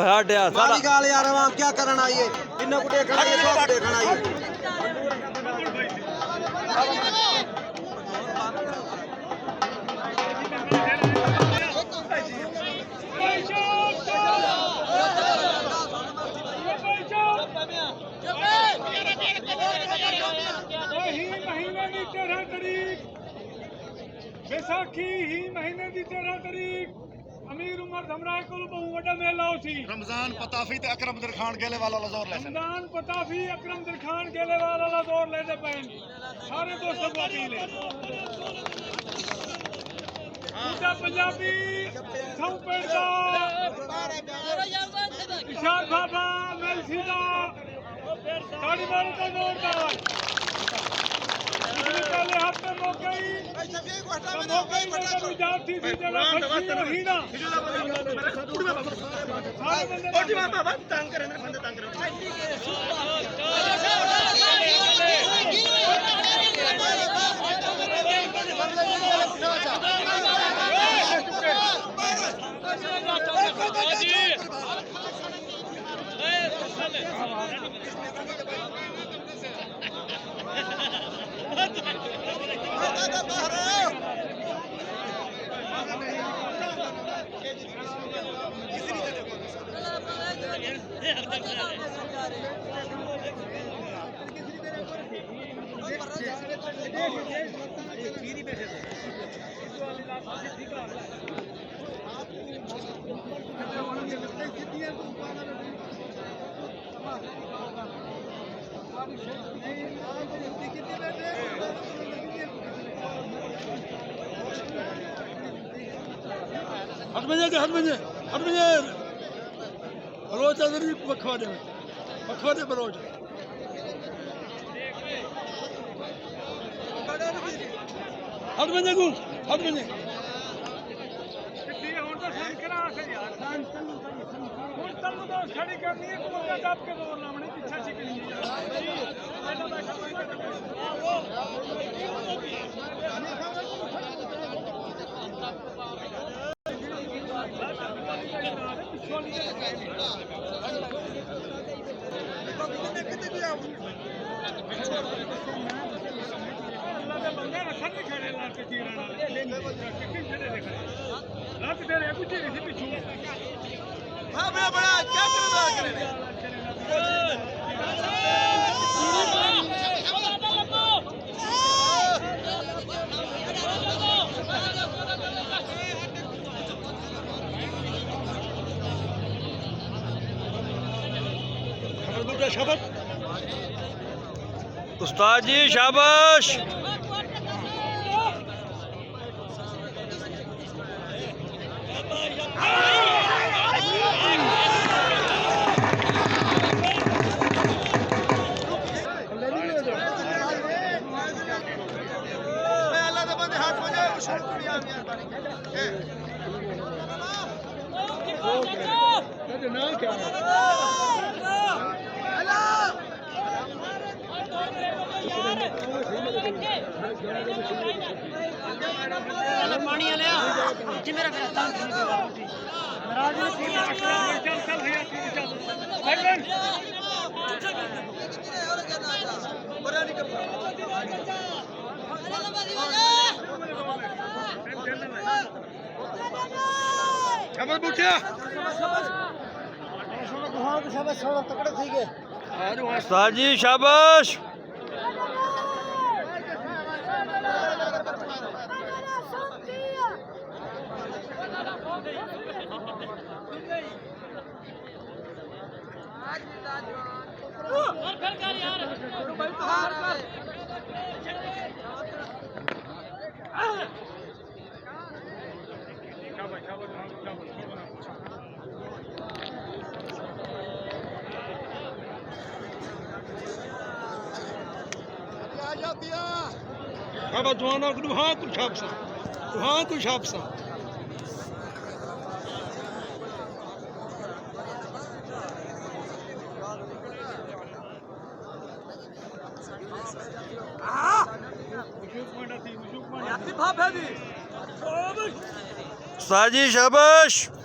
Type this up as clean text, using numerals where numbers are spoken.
हट यार मारी गाल यार हम क्या करना आई है इन्हें को देखना है सब देखना है बैसाखी ही महीने की 13 तारीख अमीर उमर धमराए को बहु वड्डा मेला सी रमजान पताफी ते अकरम दर खान गेले वाला जोर ले रमजान पताफी अकरम दर खान गेले वाला जोर लेते पैन सारे दोस्तों को अपील है पूजा पंजाबी सौ पेड़दा इशार बाबा मेल सीधा ताड़ी मारो तो जोरदार पहले हफ्ते मौके ही जाती थी जरा हीना सारे बंदे तंग करे मेरे बंदे तंग करे हट में बलोच अदरी पखवाड़े बलोच हट में खड़ी करनी है तो दब के जोर लावनी पीछे चिकनी उस्ताद जी शाबाश पानी लिया जी मेरा उस्ताद जी शाबाश Ama duana duha tu şapsa. Duha tu şapsa. उस्ताद जी शाबाश